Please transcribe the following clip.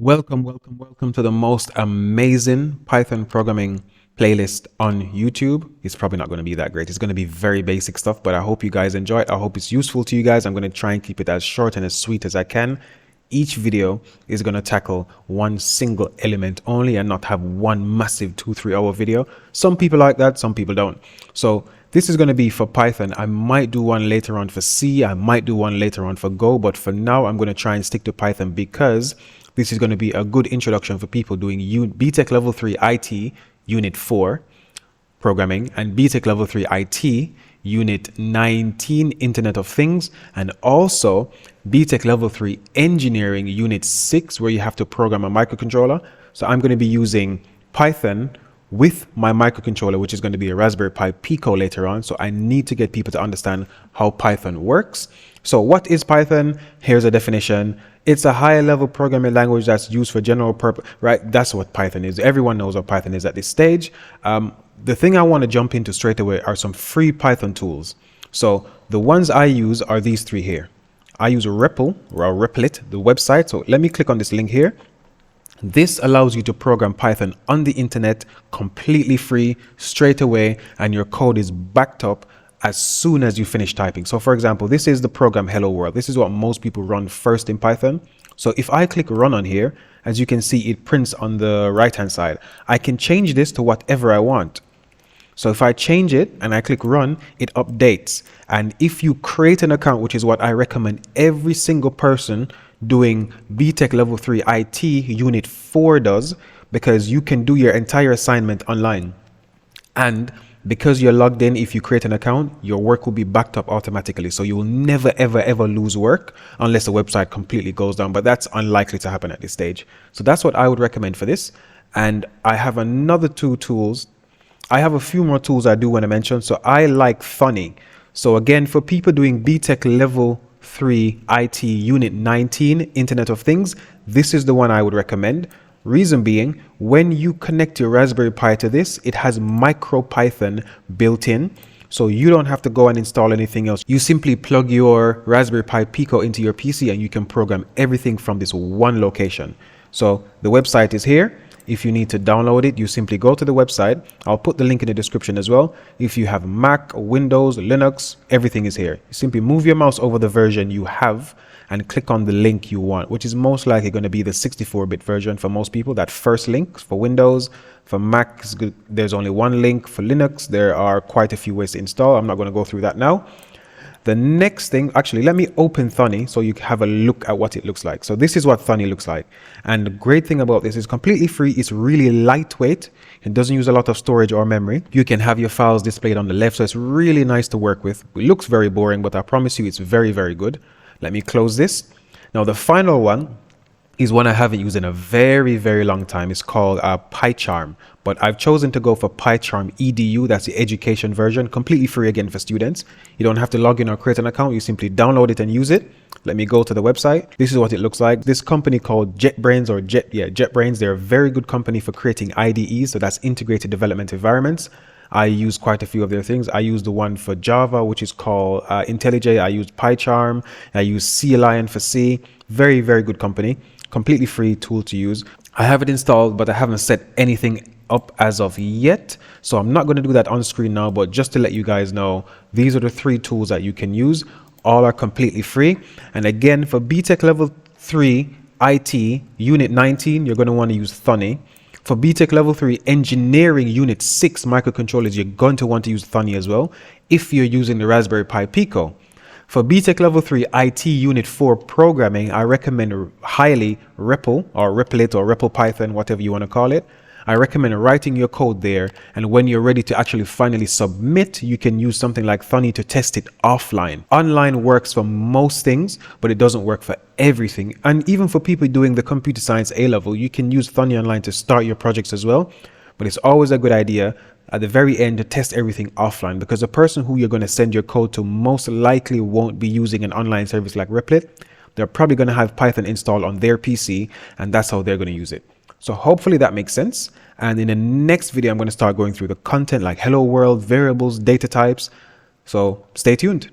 Welcome to the most amazing Python programming playlist on YouTube. It's probably not going to be that great. It's going to be very basic stuff, but I hope you guys enjoy it. I hope it's useful to you guys. I'm going to try and keep it as short and as sweet as I can. Each video is going to tackle one single element only and not have one massive 2-3 hour video. Some people like that, some people don't. So this is going to be for Python. I might do one later on for C. I might do one later on for Go, but for now I'm going to try and stick to Python because this is going to be a good introduction for people doing BTech Level 3 IT Unit 4 programming and BTech Level 3 IT Unit 19 Internet of Things, and also BTech Level 3 Engineering Unit 6 where you have to program a microcontroller. So I'm going to be using Python with my microcontroller, which is going to be a Raspberry Pi Pico later on. So I need to get people to understand how Python works. So what is Python? Here's a definition. It's a higher level programming language that's used for general purpose, right? That's what Python is. Everyone knows what Python is at this stage. The thing I want to jump into straight away are some free Python tools. So the ones I use are these three here. I use Repl or Repl, the website. So let me click on this link here. This allows you to program Python on the internet completely free straight away, and your code is backed up as soon as you finish typing. So for example, this is the program Hello World. This is what most people run first in Python. So if I click run on here, as you can see, it prints on the right hand side. I can change this to whatever I want. So if I change it and I click run, it updates. And if you create an account, which is what I recommend every single person doing BTech Level 3 IT Unit 4 does, because you can do your entire assignment online. And because you're logged in, if you create an account, your work will be backed up automatically. So you will never, ever lose work unless the website completely goes down. But that's unlikely to happen at this stage. So that's what I would recommend for this. And I have another two tools. I have a few more tools I do want to mention. So I like Thonny. So again, for people doing BTech Level 3 IT Unit 19 Internet of Things, this is the one I would recommend. Reason being, when you connect your Raspberry Pi to this, it has MicroPython built in. So you don't have to go and install anything else. You simply plug your Raspberry Pi Pico into your PC and you can program everything from this one location. So the website is here. If you need to download it, you simply go to the website. I'll put the link in the description as well. If you have Mac, Windows, Linux, everything is here. You simply move your mouse over the version you have and click on the link you want, which is most likely going to be the 64-bit version for most people. That first link for Windows. For Mac, there's only one link. For Linux, there are quite a few ways to install. I'm not going to go through that now. The next thing, actually, let me open Thonny so you can have a look at what it looks like. So this is what Thonny looks like. And the great thing about this is completely free. It's really lightweight. It doesn't use a lot of storage or memory. You can have your files displayed on the left. So it's really nice to work with. It looks very boring, but I promise you it's very good. Let me close this. Now the final one is one I haven't used in a very long time. It's called PyCharm, but I've chosen to go for PyCharm Edu. That's the education version, completely free again for students. You don't have to log in or create an account. You simply download it and use it. Let me go to the website. This is what it looks like. This company called JetBrains or JetBrains, they're a very good company for creating IDEs. So that's integrated development environments. I use quite a few of their things. I use the one for Java, which is called IntelliJ. I use PyCharm. I use CLion for C. Very good company. Completely free tool to use. I have it installed, but I haven't set anything up as of yet. So I'm not going to do that on screen now, but just to let you guys know, these are the three tools that you can use. All are completely free. And again, for BTech Level 3 IT Unit 19, you're going to want to use Thonny. For BTech Level 3 Engineering Unit 6 microcontrollers, you're going to want to use Thonny as well if you're using the Raspberry Pi Pico. For BTech Level 3 IT Unit 4 programming, I recommend highly Repl or Repl or MicroPython, whatever you want to call it. I recommend writing your code there, and when you're ready to actually finally submit, you can use something like Thonny to test it offline. Online works for most things, but it doesn't work for everything. And even for people doing the computer science A-level, you can use Thonny online to start your projects as well. But it's always a good idea at the very end to test everything offline, because the person who you're going to send your code to most likely won't be using an online service like Repl. They're probably going to have Python installed on their PC, and that's how they're going to use it. So hopefully that makes sense. And in the next video, I'm going to start going through the content like hello world, variables, data types. So stay tuned.